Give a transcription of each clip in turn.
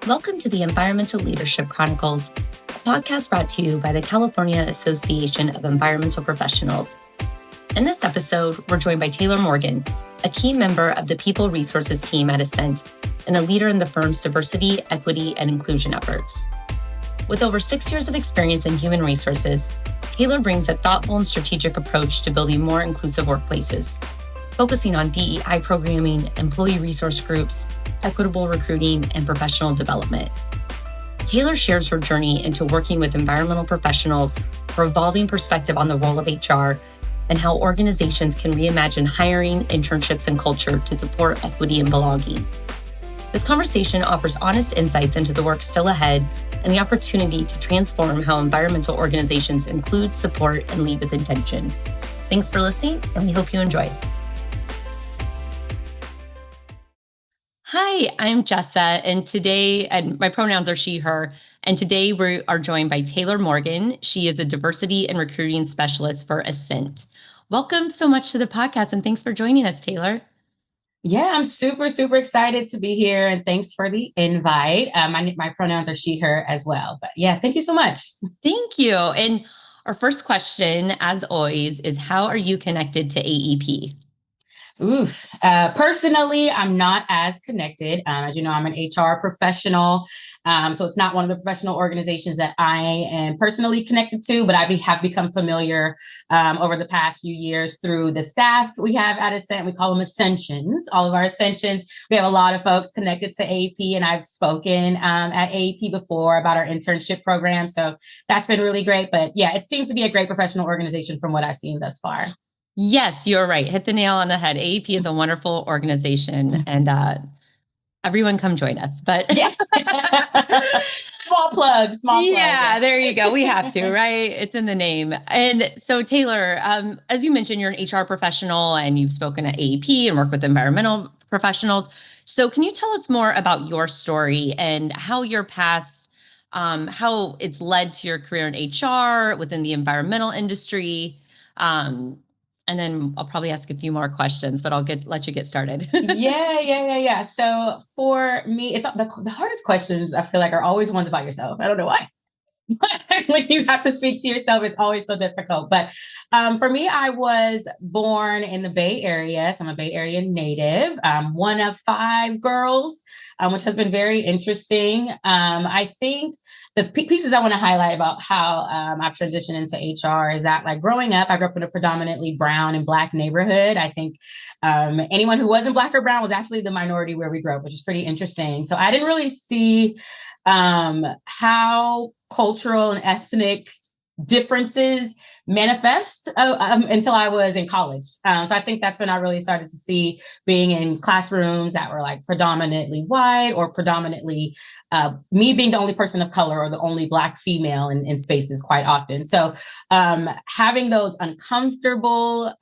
Welcome to the Environmental Leadership Chronicles, a podcast brought to you by the California Association of Environmental Professionals. In this episode, we're joined by Taylor Morgan, a key member of the People Resources team at Ascent and a leader in the firm's diversity, equity, and inclusion efforts. With over 6 years of experience in human resources, Taylor brings a thoughtful and strategic approach to building more inclusive workplaces, focusing on DEI programming, employee resource groups, equitable recruiting, and professional development. Taylor shares her journey into working with environmental professionals, her evolving perspective on the role of HR, and how organizations can reimagine hiring, internships, and culture to support equity and belonging. This conversation offers honest insights into the work still ahead and the opportunity to transform how environmental organizations include, support, and lead with intention. Thanks for listening, and we hope you enjoy. Hi, I'm Jessa, and my pronouns are she, her, and today we are joined by Taylor Morgan. She is a diversity and recruiting specialist for Ascent. Welcome so much to the podcast, and thanks for joining us, Taylor. Yeah, I'm super excited to be here, and thanks for the invite. My pronouns are she, her as well, but yeah, thank you so much. Thank you. And our first question, as always, is how are you connected to AEP? Personally, I'm not as connected. As you know, I'm an HR professional. So it's not one of the professional organizations that I am personally connected to, but I have become familiar over the past few years through the staff we have at Ascent. We call them Ascensions. All of our Ascensions. We have a lot of folks connected to AEP, and I've spoken at AEP before about our internship program. So that's been really great. But yeah, it seems to be a great professional organization from what I've seen thus far. Yes, you're right. Hit the nail on the head. AEP is a wonderful organization, and everyone come join us. But small plug. Yeah, there you go. We have to, right? It's in the name. And so, Taylor, as you mentioned, you're an HR professional and you've spoken at AEP and worked with environmental professionals. So can you tell us more about your story and how your past, how it's led to your career in HR within the environmental industry? And then I'll probably ask a few more questions, but I'll let you get started. Yeah. So for me, it's the hardest questions I feel like are always ones about yourself. I don't know why. When you have to speak to yourself, it's always so difficult. But for me, I was born in the Bay Area. So I'm a Bay Area native, one of 5 girls, which has been very interesting. I think the pieces I want to highlight about how I've transitioned into HR is that, like, growing up, I grew up in a predominantly brown and Black neighborhood. I think anyone who wasn't Black or brown was actually the minority where we grew up, which is pretty interesting. So I didn't really see how cultural and ethnic differences manifest until I was in college. So I think that's when I really started to see being in classrooms that were like predominantly white or predominantly me being the only person of color or the only Black female in spaces quite often. So having those uncomfortable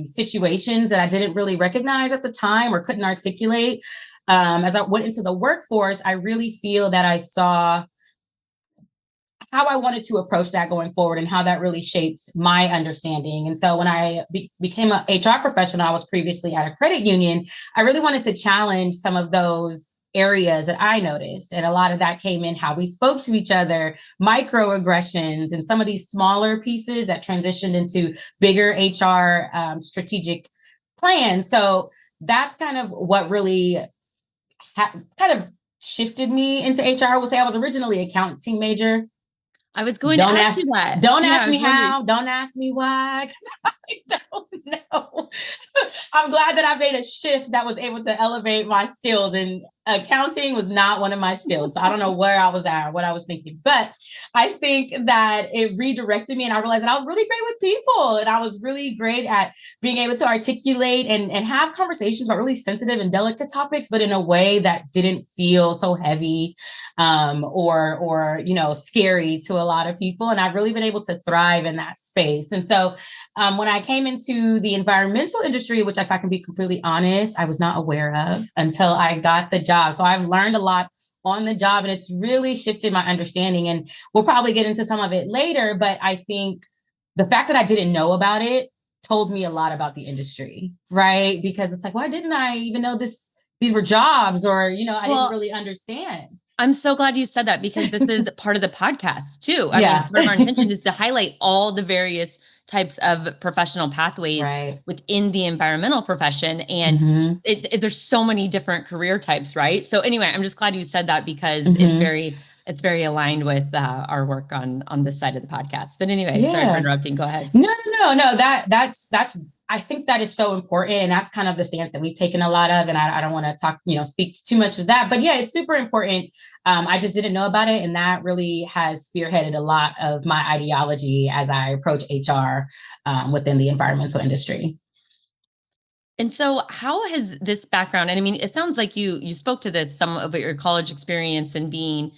situations that I didn't really recognize at the time or couldn't articulate, as I went into the workforce, I really feel that I saw how I wanted to approach that going forward and how that really shaped my understanding. And so when I became an HR professional, I was previously at a credit union. I really wanted to challenge some of those areas that I noticed. And a lot of that came in how we spoke to each other, microaggressions, and some of these smaller pieces that transitioned into bigger HR strategic plans. So that's kind of what really kind of shifted me into HR. I will say I was originally an accounting major. I was going to ask you that. Don't ask me how. Don't ask me why. I don't know. I'm glad that I made a shift that was able to elevate my skills, and accounting was not one of my skills. So I don't know where I was at or what I was thinking, but I think that it redirected me, and I realized that I was really great with people, and I was really great at being able to articulate and have conversations about really sensitive and delicate topics, but in a way that didn't feel so heavy or scary to a lot of people. And I've really been able to thrive in that space. And so when I came into the environmental industry, which, if I can be completely honest, I was not aware of until I got the job. So I've learned a lot on the job, and it's really shifted my understanding. And we'll probably get into some of it later, but I think the fact that I didn't know about it told me a lot about the industry, right? Because it's like, why didn't I even know these were jobs, or, I didn't really understand. I'm so glad you said that because this is part of the podcast too. I mean, Yeah. part of our intention is to highlight all the various types of professional pathways Right. within the environmental profession. And Mm-hmm. there's so many different career types, right? So anyway, I'm just glad you said that because Mm-hmm. it's very aligned with our work on this side of the podcast. But anyway, sorry for Yeah. interrupting. Go ahead. No. That's. I think that is so important, and that's kind of the stance that we've taken a lot of. And I don't want to talk, speak too much of that, but yeah, it's super important. I just didn't know about it, and that really has spearheaded a lot of my ideology as I approach HR within the environmental industry. And so how has this background, and I mean, it sounds like you spoke to this, some of your college experience and being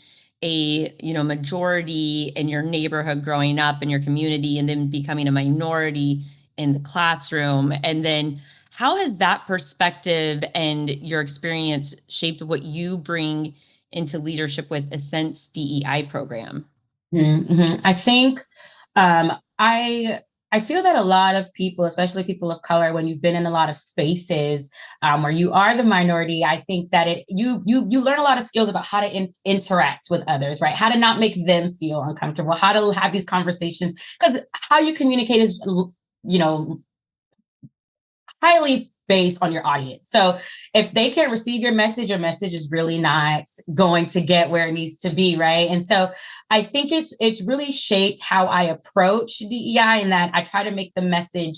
a, majority in your neighborhood growing up in your community and then becoming a minority in the classroom. And then how has that perspective and your experience shaped what you bring into leadership with Ascent's DEI program? Mm-hmm. I think um, I I feel that a lot of people, especially people of color, when you've been in a lot of spaces where you are the minority, I think that you learn a lot of skills about how to interact with others, right? How to not make them feel uncomfortable, how to have these conversations, because how you communicate is, you know, highly based on your audience. So if they can't receive your message is really not going to get where it needs to be, right? And so I think it's really shaped how I approach DEI, and that I try to make the message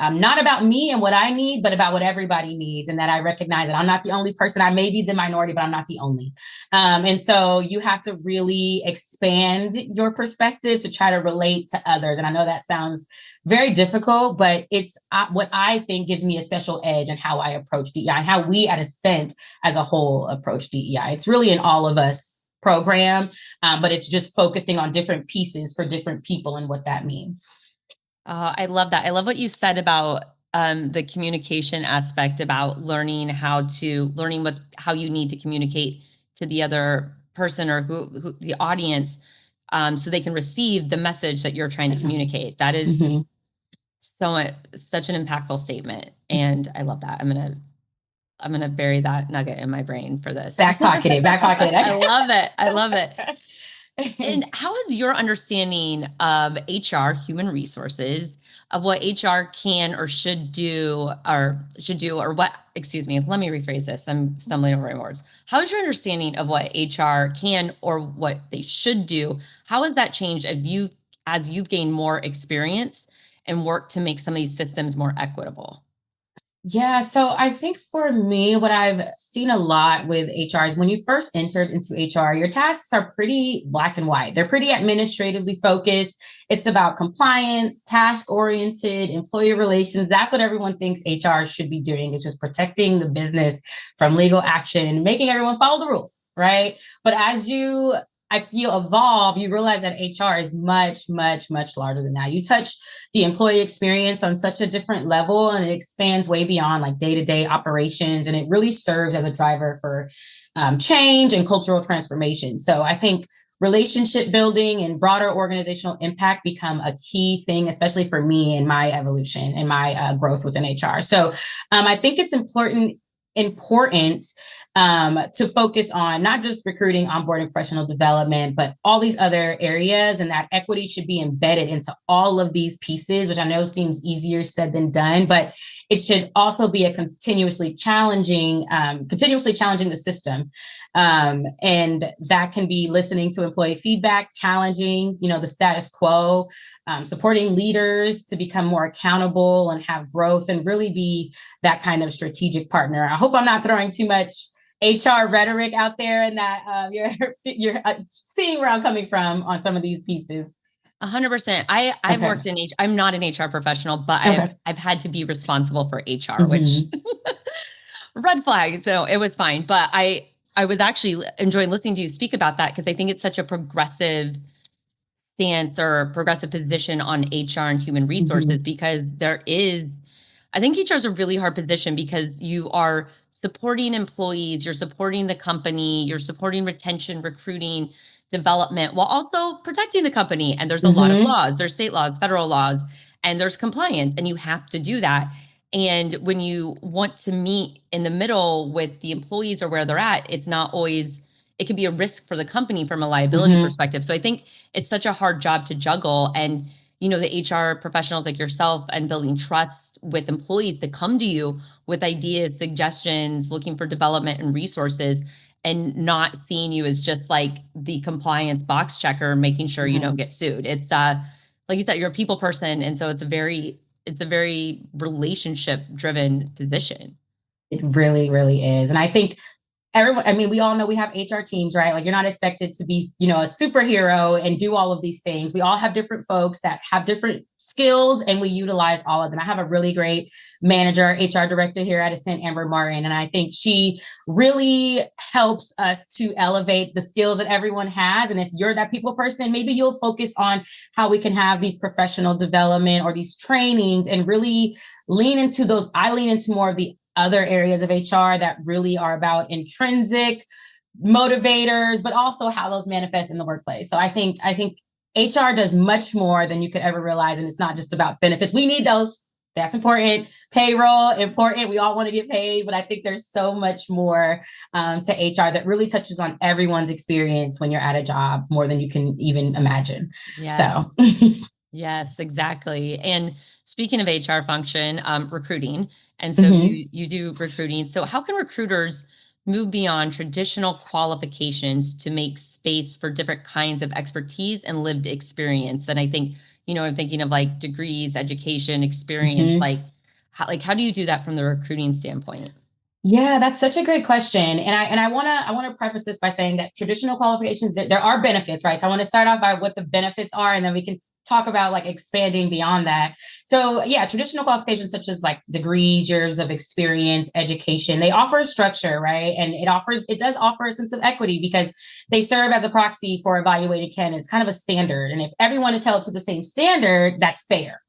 not about me and what I need, but about what everybody needs, and that I recognize that I'm not the only person. I may be the minority, but I'm not the only. And so you have to really expand your perspective to try to relate to others. And I know that sounds very difficult, but it's what I think gives me a special edge in how I approach DEI and how we at Ascent as a whole approach DEI. It's really an all of us program, but it's just focusing on different pieces for different people and what that means. I love that. I love what you said about the communication aspect, about learning how you need to communicate to the other person or who the audience, so they can receive the message that you're trying to communicate. That is Mm-hmm. such an impactful statement, and I love that. I'm gonna bury that nugget in my brain for this. Back pocket it, back pocket I it. love it. I love it. And how has your understanding of HR, human resources, of what HR can or should do, or what, excuse me, let me rephrase this. I'm stumbling over my words. How is your understanding of what HR can or what they should do? How has that changed as you've gained more experience and work to make some of these systems more equitable? Yeah, so I think for me, what I've seen a lot with HR is when you first entered into HR, your tasks are pretty black and white. They're pretty administratively focused. It's about compliance, task oriented, employee relations. That's what everyone thinks HR should be doing, is just protecting the business from legal action and making everyone follow the rules, right? But as you I feel evolve, you realize that HR is much, much, much larger than that. You touch the employee experience on such a different level, and it expands way beyond like day-to-day operations, and it really serves as a driver for change and cultural transformation. So I think relationship building and broader organizational impact become a key thing, especially for me in my evolution and my growth within HR. So I think it's important to focus on not just recruiting, onboarding, professional development, but all these other areas, and that equity should be embedded into all of these pieces, which I know seems easier said than done, but it should also be a continuously challenging the system. And that can be listening to employee feedback, challenging, the status quo, supporting leaders to become more accountable and have growth, and really be that kind of strategic partner. I hope I'm not throwing too much HR rhetoric out there, and that you're seeing where I'm coming from on some of these pieces. 100%. I've Okay. worked in I'm not an HR professional, but Okay. I've had to be responsible for HR, which Mm-hmm. red flag. So it was fine. But I was actually enjoying listening to you speak about that because I think it's such a progressive stance or progressive position on HR and human Mm-hmm. resources, because I think HR is a really hard position because you are supporting employees, you're supporting the company, you're supporting retention, recruiting, development, while also protecting the company. And there's a lot of Mm-hmm. laws, there's state laws, federal laws, and there's compliance, and you have to do that. And when you want to meet in the middle with the employees or where they're at, it's not always it can be a risk for the company from a liability perspective. So I think it's such a hard job to juggle. And, the HR professionals like yourself and building trust with employees to come to you with ideas, suggestions, looking for development and resources, and not seeing you as just like the compliance box checker, making sure you don't get sued. It's like you said, you're a people person. And so it's a very relationship driven position. It really, really is. And I think we all know we have HR teams, right? Like, you're not expected to be, a superhero and do all of these things. We all have different folks that have different skills, and we utilize all of them. I have a really great manager, HR director here at Ascent, Amber Martin, and I think she really helps us to elevate the skills that everyone has. And if you're that people person, maybe you'll focus on how we can have these professional development or these trainings and really lean into those. I lean into more of the other areas of HR that really are about intrinsic motivators, but also how those manifest in the workplace. So I think HR does much more than you could ever realize. And it's not just about benefits. We need those. That's important. Payroll, important. We all want to get paid, but I think there's so much more to HR that really touches on everyone's experience when you're at a job, more than you can even imagine. Yes. So yes, exactly. And speaking of HR function, recruiting. And so you do recruiting. So how can recruiters move beyond traditional qualifications to make space for different kinds of expertise and lived experience? And I think, I'm thinking of like degrees, education, experience, like how do you do that from the recruiting standpoint? Yeah, that's such a great question. And I want to preface this by saying that traditional qualifications, there are benefits, right? So I want to start off by what the benefits are, and then we can talk about like expanding beyond that. So yeah, traditional qualifications such as like degrees, years of experience, education, they offer a structure, right? And it does offer a sense of equity because they serve as a proxy for evaluated candidates, kind of a standard. And if everyone is held to the same standard, that's fair.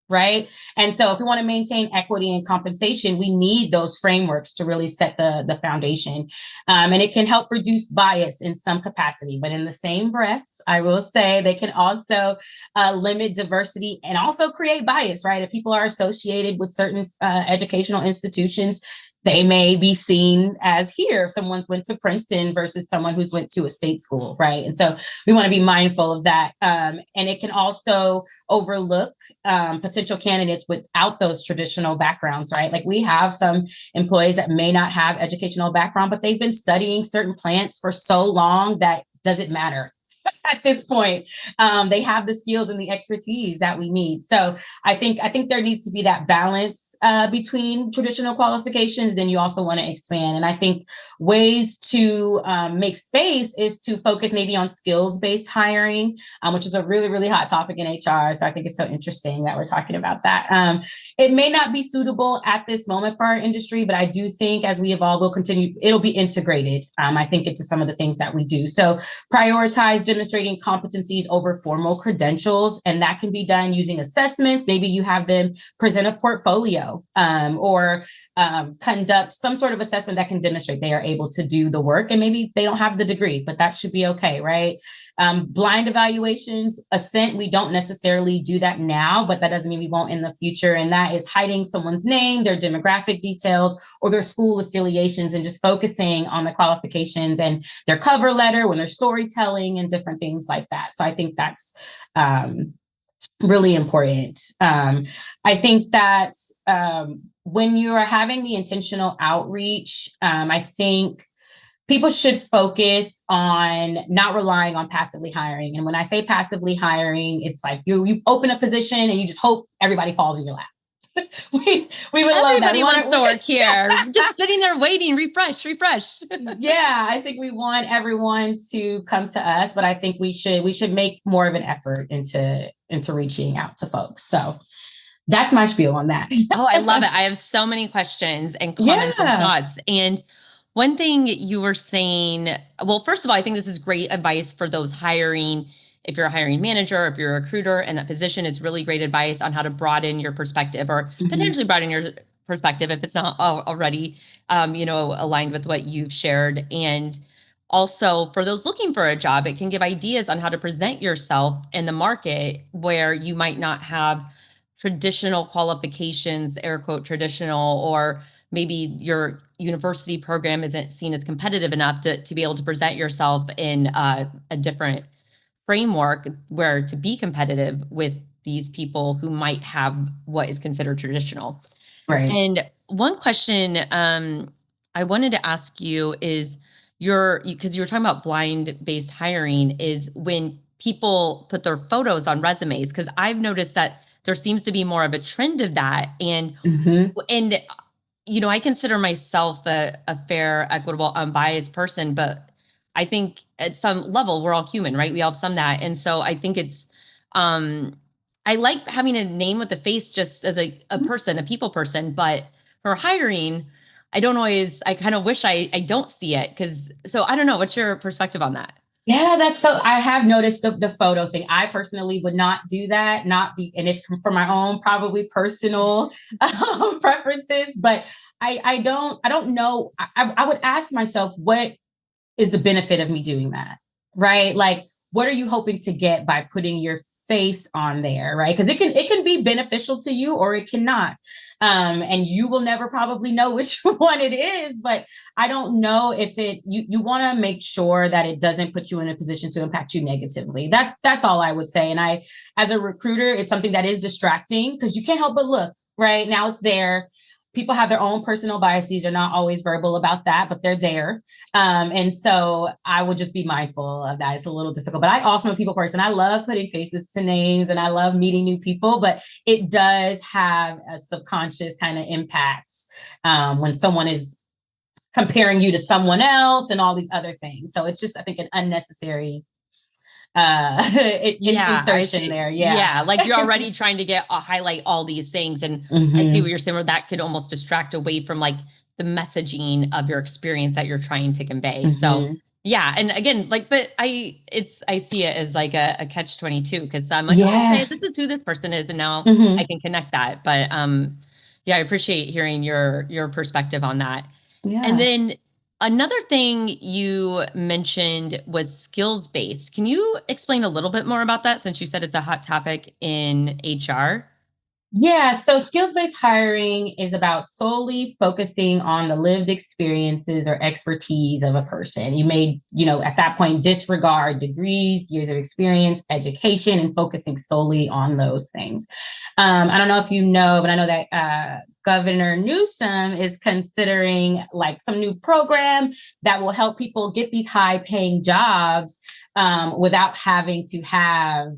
Right. And so if we want to maintain equity and compensation, we need those frameworks to really set the foundation. And it can help reduce bias in some capacity. But in the same breath, I will say they can also limit diversity and also create bias, right? If people are associated with certain educational institutions, they may be seen as here if someone's went to Princeton versus someone who's went to a state school, right? And so we want to be mindful of that. And it can also overlook potential candidates without those traditional backgrounds, right? Like, we have some employees that may not have educational background, but they've been studying certain plants for so long that doesn't matter. At this point, they have the skills and the expertise that we need. So I think there needs to be that balance between traditional qualifications. Then you also want to expand. And I think ways to make space is to focus maybe on skills-based hiring, which is a really, really hot topic in HR. So I think it's so interesting that we're talking about that. It may not be suitable at this moment for our industry, but I do think as we evolve, it'll be integrated, I think, into some of the things that we do. So prioritize demonstrating competencies over formal credentials. And that can be done using assessments. Maybe you have them present a portfolio or conduct some sort of assessment that can demonstrate they are able to do the work. And maybe they don't have the degree, but that should be okay, right? Blind evaluations, Ascent, we don't necessarily do that now, but that doesn't mean we won't in the future. And that is hiding someone's name, their demographic details, or their school affiliations, and just focusing on the qualifications and their cover letter when they're storytelling and different things like that. So I think that's really important. I think that when you are having the intentional outreach, I think people should focus on not relying on passively hiring. And when I say passively hiring, it's like you open a position and you just hope everybody falls in your lap. we would love that. Everybody wants to work here. Just sitting there waiting, refresh. Yeah, I think we want everyone to come to us, but I think we should make more of an effort into reaching out to folks. So that's my spiel on that. Oh, I love it. I have so many questions and comments and thoughts. And one thing you were saying, well, first of all, I think this is great advice for those hiring. If you're a hiring manager, if you're a recruiter in that position, it's really great advice on how to broaden your perspective or potentially broaden your perspective if it's not already, aligned with what you've shared. And also for those looking for a job, it can give ideas on how to present yourself in the market where you might not have traditional qualifications, air quote, traditional, or maybe you're university program isn't seen as competitive enough to be able to present yourself in a different framework where to be competitive with these people who might have what is considered traditional. Right. And one question I wanted to ask you is because you were talking about blind based hiring, is when people put their photos on resumes, because I've noticed that there seems to be more of a trend of that. And I consider myself a fair, equitable, unbiased person, but I think at some level we're all human, right? We all have some that. And so I think um, I like having a name with a face just as a person, a people person, but for hiring, I kind of wish I don't see it. So I don't know. What's your perspective on that? Yeah, I have noticed the photo thing. I personally would not do that, and it's for my own probably personal preferences, but I don't know. I would ask myself, what is the benefit of me doing that? Right? Like, what are you hoping to get by putting your face on there? Right? Because it can be beneficial to you or it cannot. And you will never probably know which one it is, but I don't know if you want to make sure that it doesn't put you in a position to impact you negatively. That's all I would say. And as a recruiter, it's something that is distracting because you can't help but look. Right now, it's there. People have their own personal biases. They're not always verbal about that, but they're there. And so I would just be mindful of that. It's a little difficult, but I also am a people person. I love putting faces to names and I love meeting new people, but it does have a subconscious kind of impact when someone is comparing you to someone else and all these other things. So it's just, I think, an unnecessary insertion there. Yeah, like you're already trying to highlight all these things, and I see what you're saying, where that could almost distract away from like the messaging of your experience that you're trying to convey. So yeah, and again, like, but I see it as like a catch 22, because I'm like, oh, okay, this is who this person is, and now I can connect that. But yeah, I appreciate hearing your perspective on that. And then another thing you mentioned was skills based. Can you explain a little bit more about that, since you said it's a hot topic in HR? Yeah, so skills-based hiring is about solely focusing on the lived experiences or expertise of a person. You may, at that point, disregard degrees, years of experience, education, and focusing solely on those things. I don't know if you know, but I know that Governor Newsom is considering like some new program that will help people get these high-paying jobs without having to have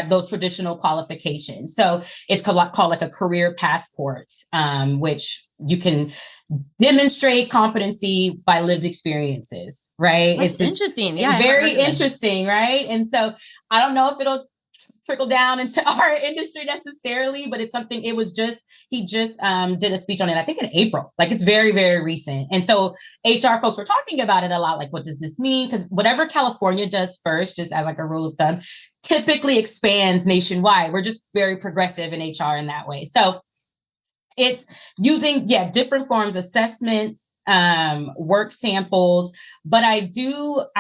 those traditional qualifications. So it's called like a career passport, which you can demonstrate competency by lived experiences, right? That's interesting. Yeah, very interesting, right? And so I don't know if it'll trickle down into our industry necessarily, but it's something. He just did a speech on it, I think in April. Like, it's very, very recent. And so HR folks were talking about it a lot. Like, what does this mean? Because whatever California does first, just as like a rule of thumb, typically expands nationwide. We're just very progressive in HR in that way. So it's using, different forms, assessments, work samples. But I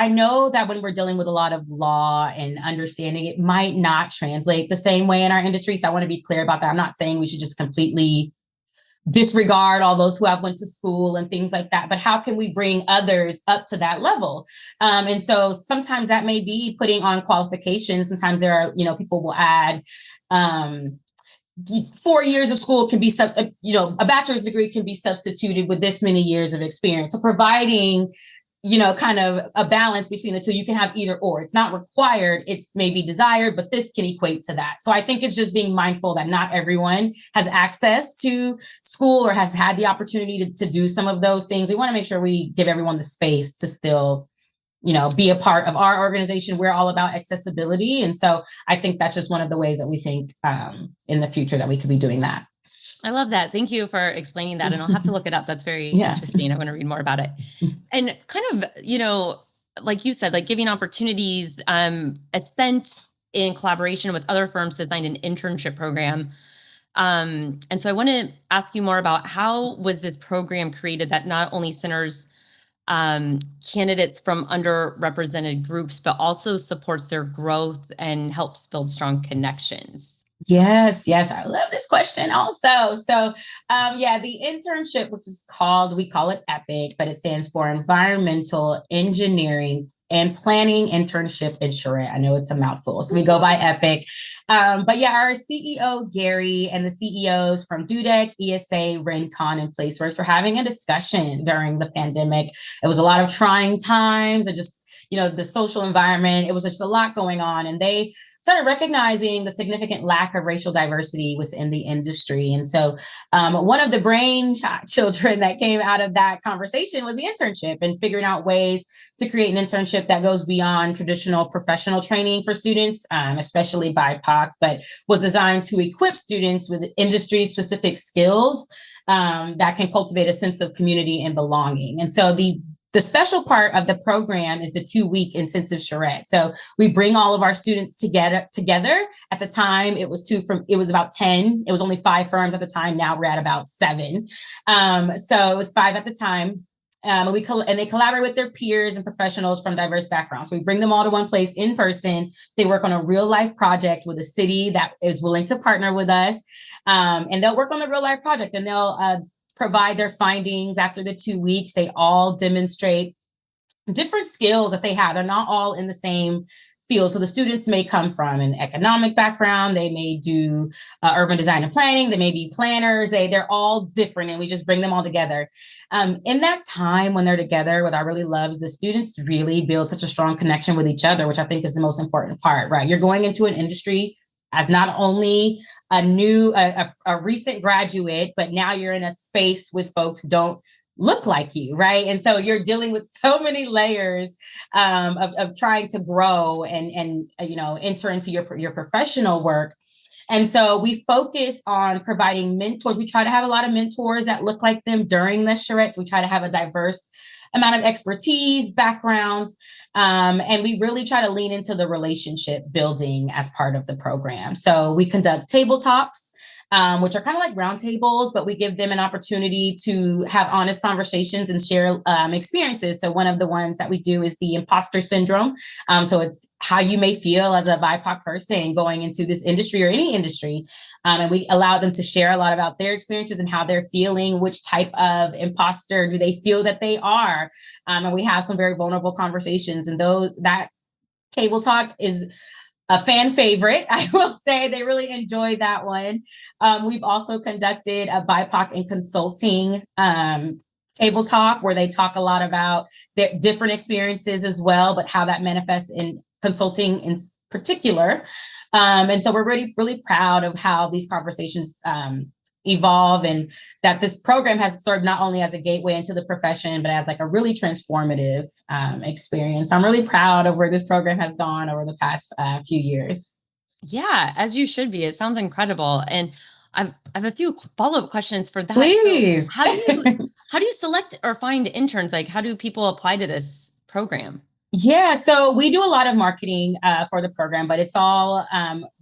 know that when we're dealing with a lot of law and understanding, it might not translate the same way in our industry. So I want to be clear about that. I'm not saying we should just completely disregard all those who have went to school and things like that, but how can we bring others up to that level? And so sometimes that may be putting on qualifications. Sometimes there are, people will add 4 years of school can be, a bachelor's degree can be substituted with this many years of experience. So providing, kind of a balance between the two. You can have either or. It's not required. It's maybe desired, but this can equate to that. So I think it's just being mindful that not everyone has access to school or has had the opportunity to do some of those things. We want to make sure we give everyone the space to still be a part of our organization. We're all about accessibility. And so I think that's just one of the ways that we think in the future that we could be doing that. I love that. Thank you for explaining that. And I'll have to look it up. That's very interesting. I want to read more about it. And kind of, like you said, like giving opportunities, Ascent in collaboration with other firms designed an internship program. And so I want to ask you more about, how was this program created that not only centers candidates from underrepresented groups, but also supports their growth and helps build strong connections? Yes, yes, I love this question also. So, the internship, which is called, we call it EPIC, but it stands for Environmental Engineering and Planning Internship in Charette. I know it's a mouthful, so we go by EPIC. Our CEO, Gary, and the CEOs from Dudek, ESA, Rincon, and Placeworks were having a discussion during the pandemic. It was a lot of trying times and just, the social environment. It was just a lot going on. And they started recognizing the significant lack of racial diversity within the industry. And so one of the brain children that came out of that conversation was the internship and figuring out ways to create an internship that goes beyond traditional professional training for students, especially BIPOC, but was designed to equip students with industry-specific skills that can cultivate a sense of community and belonging. And so the special part of the program is the 2-week intensive charrette. So we bring all of our students together. At the time, it was about 10. It was only 5 firms at the time. Now we're at about 7. So it was 5 at the time. And they collaborate with their peers and professionals from diverse backgrounds. We bring them all to one place in person. They work on a real life project with a city that is willing to partner with us. And they'll work on the real life project, and they'll provide their findings after the 2 weeks. They all demonstrate different skills that they have. They're not all in the same field. So the students may come from an economic background. They may do urban design and planning. They may be planners. They're all different, and we just bring them all together. In that time when they're together, what I really love is the students really build such a strong connection with each other, which I think is the most important part, right? You're going into an industry as not only a recent graduate, but now you're in a space with folks who don't look like you, right? And so you're dealing with so many layers of trying to grow and enter into your professional work. And so we focus on providing mentors. We try to have a lot of mentors that look like them during the charrettes. We try to have a diverse amount of expertise, backgrounds, and we really try to lean into the relationship building as part of the program. So we conduct table talks, which are kind of like roundtables, but we give them an opportunity to have honest conversations and share experiences. So one of the ones that we do is the imposter syndrome. So it's how you may feel as a BIPOC person going into this industry or any industry. And we allow them to share a lot about their experiences and how they're feeling, which type of imposter do they feel that they are. And we have some very vulnerable conversations. And that table talk is a fan favorite. I will say they really enjoy that one. We've also conducted a BIPOC in consulting table talk where they talk a lot about their different experiences as well, but how that manifests in consulting in particular. And so we're really, really proud of how these conversations evolve, and that this program has served not only as a gateway into the profession, but as like a really transformative experience. I'm really proud of where this program has gone over the past few years. Yeah, as you should be. It sounds incredible. And I have a few follow-up questions for that. Please. So how do you select or find interns? Like, how do people apply to this program? Yeah, so we do a lot of marketing for the program, but it's all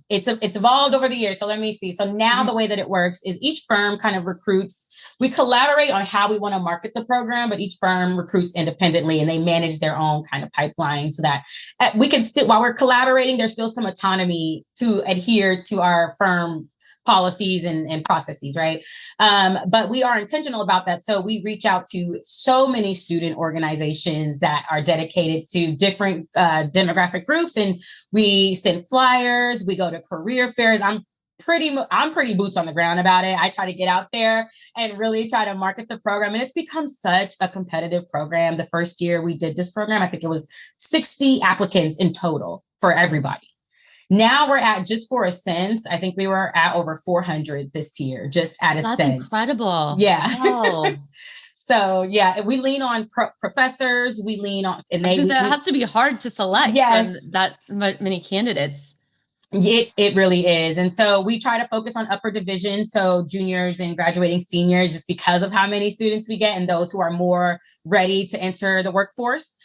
it's evolved over the years. So let me see. So now the way that it works is each firm kind of recruits. We collaborate on how we want to market the program, but each firm recruits independently and they manage their own kind of pipeline so that we can still, while we're collaborating, there's still some autonomy to adhere to our firm policies and processes, right? But we are intentional about that. So we reach out to so many student organizations that are dedicated to different demographic groups, and we send flyers. We go to career fairs. I'm pretty boots on the ground about it. I try to get out there and really try to market the program, and it's become such a competitive program. The first year we did this program, I think it was 60 applicants in total for everybody. Now we're at, just for Ascent, I think we were at over 400 this year, just at Ascent. That's incredible. Yeah. Wow. So yeah, we lean on professors. We lean on, and that has to be hard to select. Yes, from that many candidates. It really is. And so we try to focus on upper division, so juniors and graduating seniors, just because of how many students we get and those who are more ready to enter the workforce,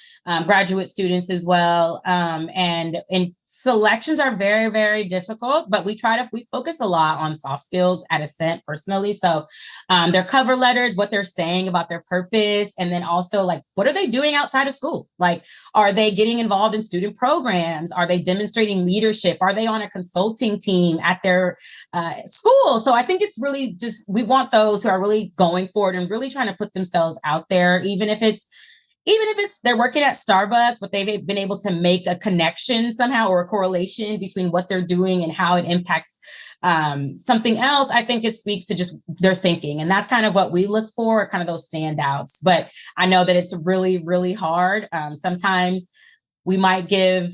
graduate students as well. And selections are very, very difficult, but we focus a lot on soft skills at Ascent personally. So their cover letters, what they're saying about their purpose, and then also like, what are they doing outside of school? Like, are they getting involved in student programs? Are they demonstrating leadership? Are they on on a consulting team at their school. So I think it's really just, we want those who are really going forward and really trying to put themselves out there, even if it's they're working at Starbucks, but they've been able to make a connection somehow or a correlation between what they're doing and how it impacts something else. I think it speaks to just their thinking. And that's kind of what we look for, kind of those standouts. But I know that it's really, really hard. Sometimes we might give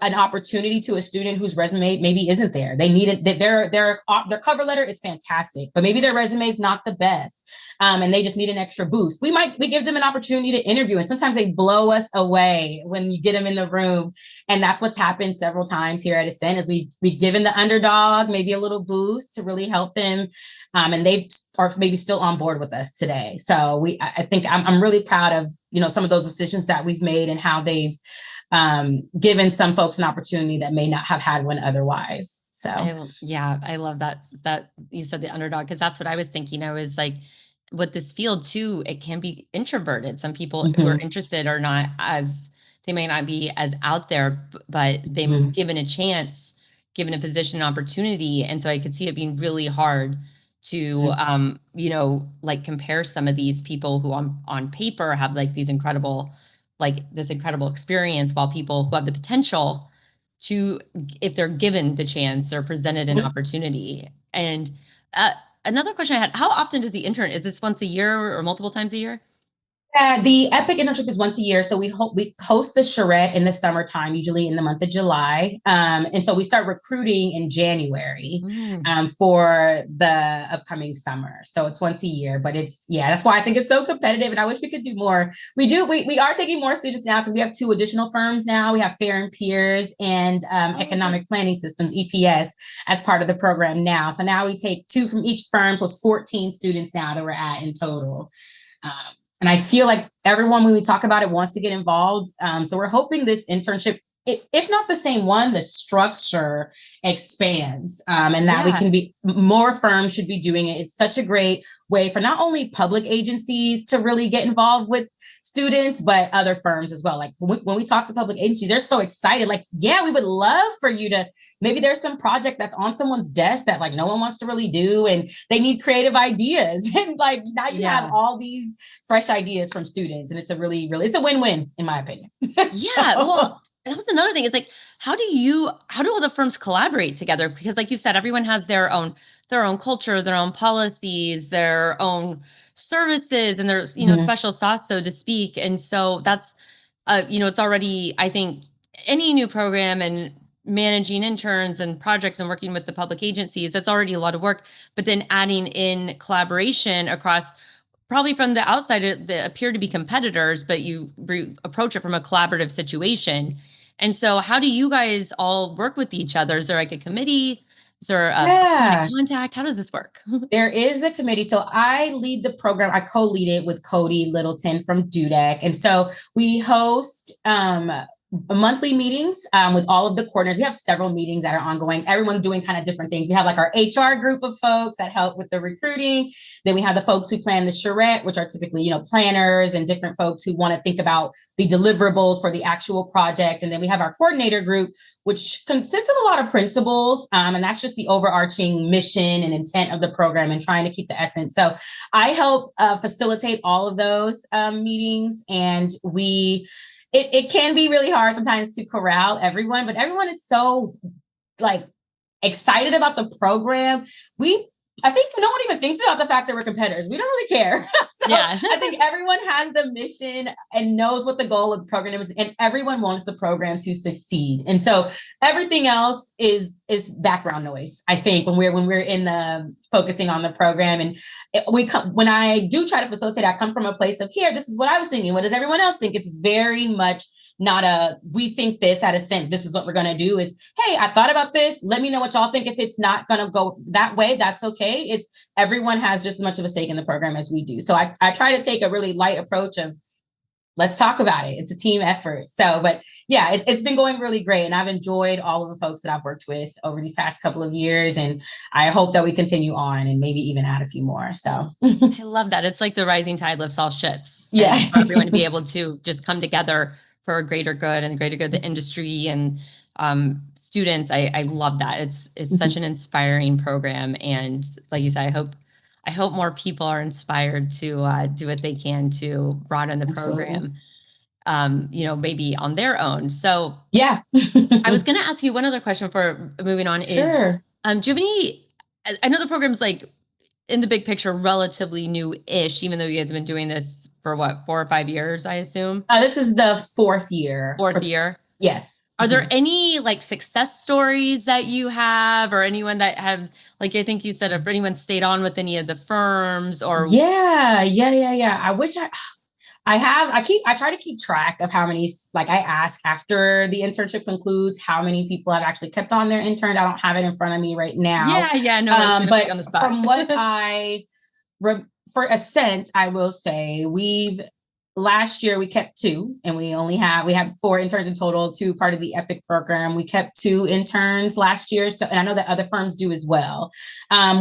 an opportunity to a student whose resume maybe isn't there. They need it. Their cover letter is fantastic, but maybe their resume is not the best, and they just need an extra boost. We give them an opportunity to interview, and sometimes they blow us away when you get them in the room. And that's what's happened several times here at Ascent. Is we've given the underdog maybe a little boost to really help them, and they are maybe still on board with us today. So I think I'm really proud of some of those decisions that we've made and how they've given some folks an opportunity that may not have had one otherwise. So I love that you said the underdog, because that's what I was thinking. I was like, with this field too, it can be introverted. Some people who are interested are not as, they may not be as out there, but they've given a chance, given a position, an opportunity. And so I could see it being really hard to, like compare some of these people who on paper have like this incredible experience, while people who have the potential to, if they're given the chance or presented an opportunity. And another question I had, how often does the intern, is this once a year or multiple times a year? The Epic internship is once a year. So we host the charrette in the summertime, usually in the month of July. And so we start recruiting in January for the upcoming summer. So it's once a year, but that's why I think it's so competitive, and I wish we could do more. We are taking more students now because we have 2 additional firms now. We have Fair and Peers and Economic Planning Systems, EPS, as part of the program now. So now we take 2 from each firm. So it's 14 students now that we're at in total. And I feel like everyone, when we talk about it, wants to get involved. So we're hoping this internship, if not the same one, the structure expands, and that we can be, more firms should be doing it. It's such a great way for not only public agencies to really get involved with students, but other firms as well. Like when we talk to public agencies, they're so excited. Like, yeah, we would love for you to, maybe there's some project that's on someone's desk that like no one wants to really do, and they need creative ideas. And like now you have all these fresh ideas from students, and it's a really, it's a win-win in my opinion. Well, that was another thing. It's like, how do all the firms collaborate together? Because like you said, everyone has their own culture, their own policies, their own services, and there's, special sauce, so to speak. And so that's, it's already, I think any new program and managing interns and projects and working with the public agencies, that's already a lot of work. But then adding in collaboration across, probably from the outside, they appear to be competitors, but you approach it from a collaborative situation. And so how do you guys all work with each other? Is there like a committee? Is there a contact? How does this work? There is the committee. So I lead the program. I co-lead it with Cody Littleton from DUDEC. And so we host monthly meetings with all of the coordinators. We have several meetings that are ongoing, everyone doing kind of different things. We have like our HR group of folks that help with the recruiting. Then we have the folks who plan the charrette, which are typically, planners and different folks who want to think about the deliverables for the actual project. And then we have our coordinator group, which consists of a lot of principals. And that's just the overarching mission and intent of the program and trying to keep the essence. So I help facilitate all of those meetings, and it can be really hard sometimes to corral everyone, but everyone is so like excited about the program. I think no one even thinks about the fact that we're competitors. We don't really care. I think everyone has the mission and knows what the goal of the program is, and everyone wants the program to succeed. And so everything else is background noise, I think, when we're in the focusing on the program. And when I do try to facilitate, I come from a place of, here, this is what I was thinking. What does everyone else think? It's very much not we think this at Ascent, this is what we're going to do. It's, hey, I thought about this. Let me know what y'all think. If it's not going to go that way, that's okay. It's, everyone has just as much of a stake in the program as we do. So I try to take a really light approach of, let's talk about it. It's a team effort. So, but yeah, it's been going really great. And I've enjoyed all of the folks that I've worked with over these past couple of years. And I hope that we continue on and maybe even add a few more. So I love that. It's like the rising tide lifts all ships. Yeah. And for everyone to be able to just come together for a greater good and the greater good of the industry, and students, I love that. It's such an inspiring program. And like you said, I hope more people are inspired to do what they can to broaden the program, maybe on their own. So Yeah. I was going to ask you one other question before moving on is, Sure. do you have any, I know the program's like in the big picture, relatively new-ish, even though you guys have been doing this for what, 4 or 5 years, I assume? This is the fourth year. Fourth year. Yes. Are there any like success stories that you have, or anyone that have, like, I think you said, if anyone stayed on with any of the firms or? Yeah. I try to keep track of how many, like I ask after the internship concludes, how many people have actually kept on their intern. I don't have it in front of me right now. Yeah, no, I'm gonna put you But on the spot. from what for Ascent, I will say last year we kept two, and we had 4 interns in total, two part of the EPIC program. We kept 2 interns last year. So, and I know that other firms do as well.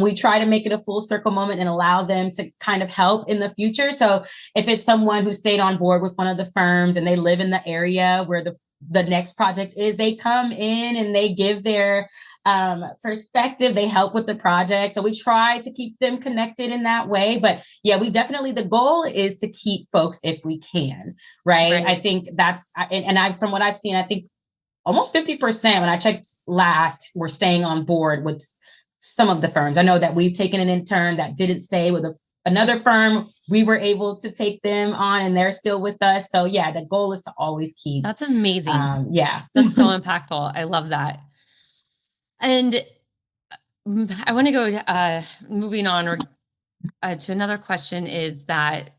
We try to make it a full circle moment and allow them to kind of help in the future. So if it's someone who stayed on board with one of the firms and they live in the area where the next project is, they come in and they give their perspective, they help with the project. So we try to keep them connected in that way. But yeah, the goal is to keep folks if we can, right? I think that's, from what I've seen, I think almost 50%, when I checked last, were staying on board with some of the firms. I know that we've taken an intern that didn't stay with another firm. We were able to take them on and they're still with us. So yeah, the goal is to always keep. That's amazing. Yeah. That's so impactful. I love that. And I want to go moving on to another question is that,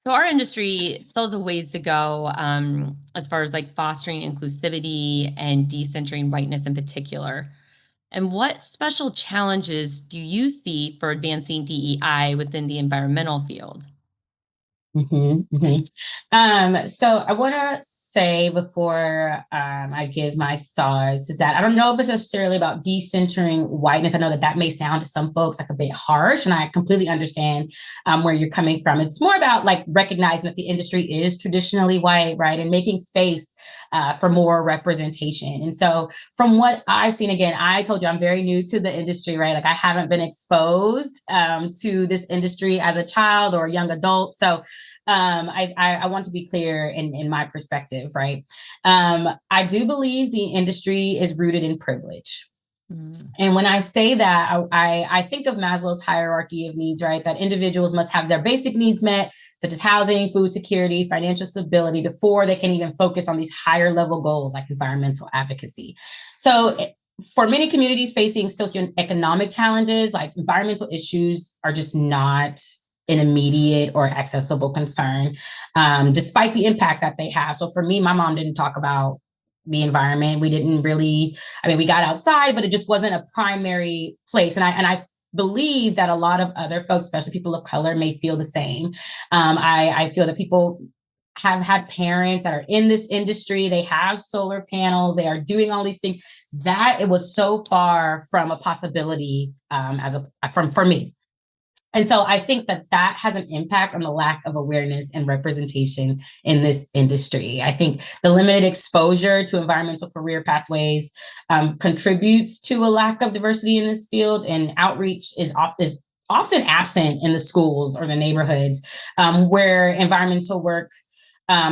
so our industry still has a ways to go as far as like fostering inclusivity and decentering whiteness in particular. And what special challenges do you see for advancing DEI within the environmental field? So I want to say before I give my thoughts is that I don't know if it's necessarily about decentering whiteness. I know that may sound to some folks like a bit harsh, and I completely understand where you're coming from. It's more about like recognizing that the industry is traditionally white, right, and making space for more representation. And so from what I've seen, again, I told you I'm very new to the industry, right? Like I haven't been exposed to this industry as a child or a young adult. So I want to be clear in my perspective, right? I do believe the industry is rooted in privilege. And when I say that, I think of Maslow's hierarchy of needs, right? That individuals must have their basic needs met, such as housing, food security, financial stability, before they can even focus on these higher level goals like environmental advocacy. So for many communities facing socioeconomic challenges, like environmental issues are just not an immediate or accessible concern, despite the impact that they have. So for me, my mom didn't talk about the environment. We didn't really, we got outside, but it just wasn't a primary place. And I believe that a lot of other folks, especially people of color, may feel the same. I feel that people have had parents that are in this industry. They have solar panels. They are doing all these things. That it was so far from a possibility for me. And so I think that has an impact on the lack of awareness and representation in this industry. I think the limited exposure to environmental career pathways contributes to a lack of diversity in this field, and outreach is often absent in the schools or the neighborhoods where environmental work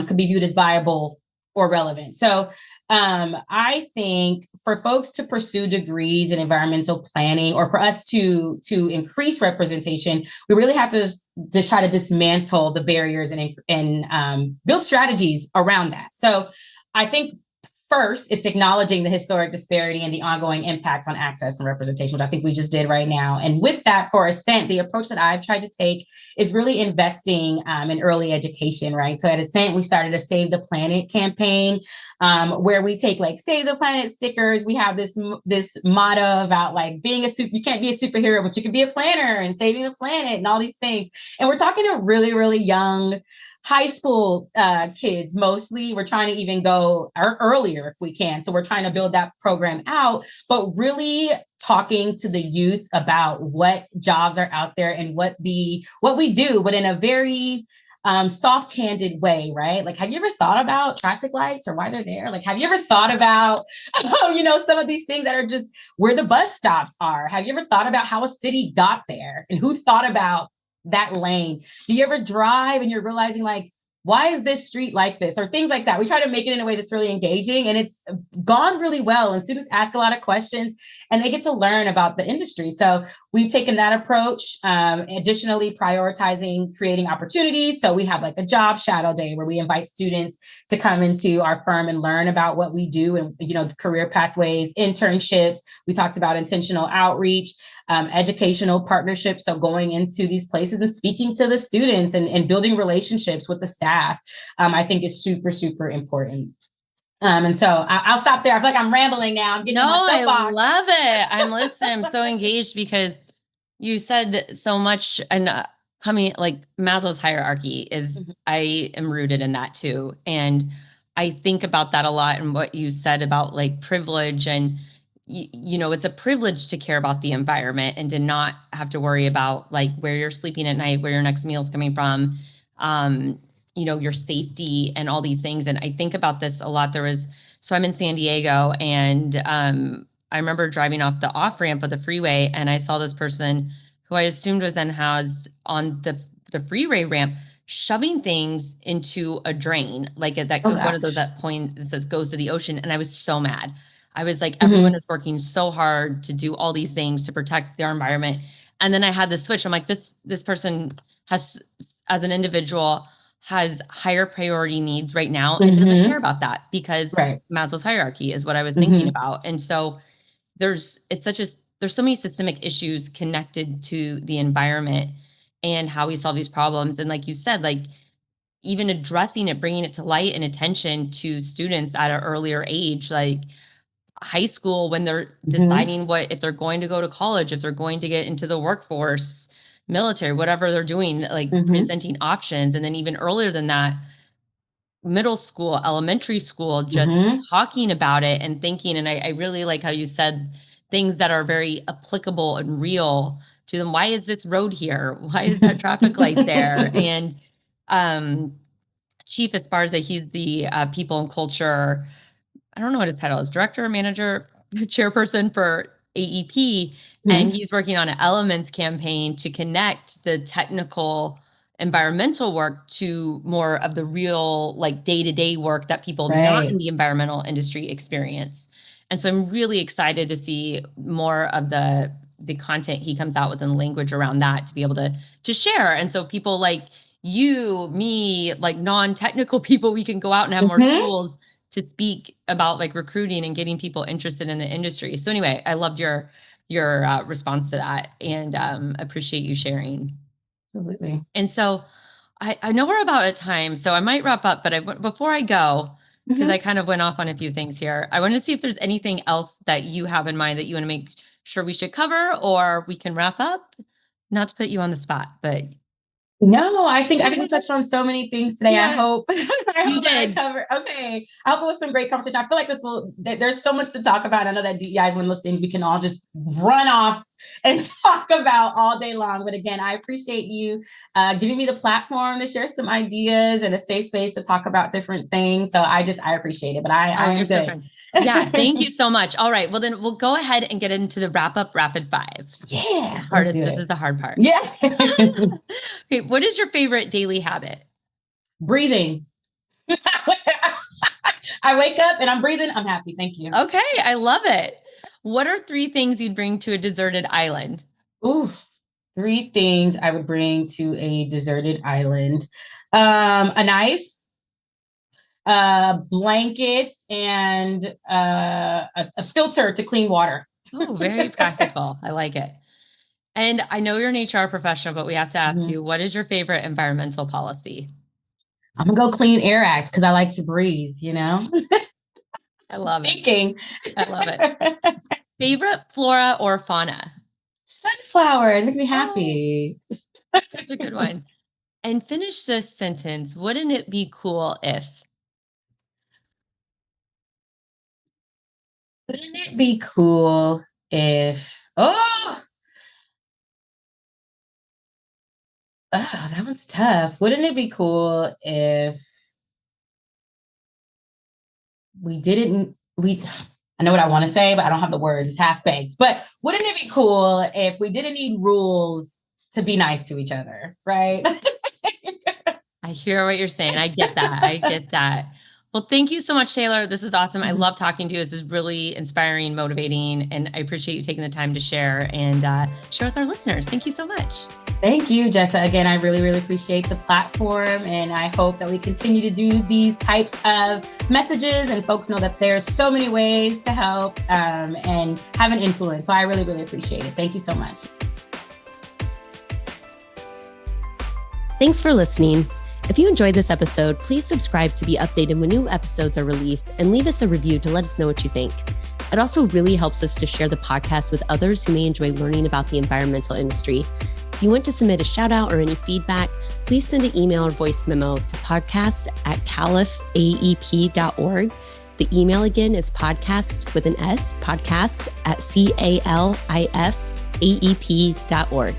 could be viewed as viable or relevant. So I think for folks to pursue degrees in environmental planning, or for us to increase representation, we really have to try to dismantle the barriers and build strategies around that. So I think first, it's acknowledging the historic disparity and the ongoing impact on access and representation, which I think we just did right now. And with that, for Ascent, the approach that I've tried to take is really investing in early education, right? So at Ascent, we started a Save the Planet campaign where we take like Save the Planet stickers. We have this motto about like you can't be a superhero, but you can be a planner and saving the planet and all these things. And we're talking to really, really young high school kids mostly. We're trying to even go earlier if we can. So we're trying to build that program out, but really talking to the youth about what jobs are out there and what we do, but in a very soft-handed way, right? Like, have you ever thought about traffic lights or why they're there? Like, have you ever thought about, some of these things that are just where the bus stops are? Have you ever thought about how a city got there and who thought about that lane? Do you ever drive and you're realizing, like, why is this street like this, or things like that? We try to make it in a way that's really engaging, and it's gone really well. And students ask a lot of questions and they get to learn about the industry. So we've taken that approach. Additionally, prioritizing creating opportunities. So we have like a job shadow day where we invite students to come into our firm and learn about what we do, and career pathways, internships. We talked about intentional outreach, educational partnerships. So going into these places and speaking to the students and building relationships with the staff, I think is super, super important. And so I'll stop there. I feel like I'm rambling now. I'm getting No, my soapbox. I love it. I'm listening. I'm so engaged because you said so much, and coming like Maslow's hierarchy is, I am rooted in that too. And I think about that a lot, and what you said about like privilege, and it's a privilege to care about the environment and to not have to worry about like where you're sleeping at night, where your next meal is coming from, your safety and all these things. And I think about this a lot. So I'm in San Diego, and I remember driving off the off ramp of the freeway, and I saw this person who I assumed was unhoused on the freeway ramp, shoving things into a drain, like one of those that point that says goes to the ocean. And I was so mad. I was like, everyone is working so hard to do all these things to protect their environment. And then I had the switch. I'm like, this person has, as an individual, has higher priority needs right now and doesn't care about that, because Maslow's hierarchy is what I was thinking about. And so there's so many systemic issues connected to the environment and how we solve these problems. And like you said, like even addressing it, bringing it to light and attention to students at an earlier age, like high school, when they're deciding if they're going to go to college, if they're going to get into the workforce, military, whatever they're doing, like presenting options. And then even earlier than that, middle school, elementary school, just talking about it and thinking. And I really like how you said things that are very applicable and real to them. Why is this road here? Why is that traffic light there? And Chief Esparza, he's the people and culture, I don't know what his title is, director, manager, chairperson for AEP. And he's working on an Elements campaign to connect the technical environmental work to more of the real, like day-to-day work that people not in the environmental industry experience. And so I'm really excited to see more of the content he comes out with and language around that to be able to share. And so people like you, me, like non-technical people, we can go out and have more tools to speak about like recruiting and getting people interested in the industry. So anyway, I loved your response to that, and appreciate you sharing. Absolutely. And so I know we're about at time, so I might wrap up, but before I go, because I kind of went off on a few things here, I want to see if there's anything else that you have in mind that you want to make sure we should cover, or we can wrap up. Not to put you on the spot, but no, I think we touched on so many things today. Yeah. I hope You did. I covered. Okay, I hope it was some great conversation. I feel like there's so much to talk about. I know that DEI is one of those things we can all just run off and talk about all day long. But again, I appreciate you giving me the platform to share some ideas and a safe space to talk about different things. So I appreciate it. But I am good. Yeah, thank you so much. All right, well then we'll go ahead and get into the wrap up rapid five. Yeah, this is the hard part. Yeah. Okay, what is your favorite daily habit? Breathing. I wake up and I'm breathing. I'm happy. Thank you. Okay, I love it. What are 3 things you'd bring to a deserted island? Oof. 3 things I would bring to a deserted island. A knife, blankets, and a filter to clean water. Oh, very practical. I like it. And I know you're an HR professional, but we have to ask you, what is your favorite environmental policy? I'm gonna go Clean Air Act because I like to breathe, I love Thinking. I love it. Favorite flora or fauna? Sunflower. Make me happy. That's such a good one. And finish this sentence. Wouldn't it be cool if? Wouldn't it be cool if That one's tough. Wouldn't it be cool if I know what I want to say, but I don't have the words. It's half baked. But wouldn't it be cool if we didn't need rules to be nice to each other, right? I hear what you're saying. I get that. I get that. Well, thank you so much, Taylor. This was awesome. I love talking to you. This is really inspiring, motivating, and I appreciate you taking the time to share and share with our listeners. Thank you so much. Thank you, Jessa. Again, I really, really appreciate the platform, and I hope that we continue to do these types of messages and folks know that there's so many ways to help and have an influence. So I really, really appreciate it. Thank you so much. Thanks for listening. If you enjoyed this episode, please subscribe to be updated when new episodes are released and leave us a review to let us know what you think. It also really helps us to share the podcast with others who may enjoy learning about the environmental industry. If you want to submit a shout out or any feedback, please send an email or voice memo to podcast@califaep.org. The email again is podcast with an S, podcast@califaep.org.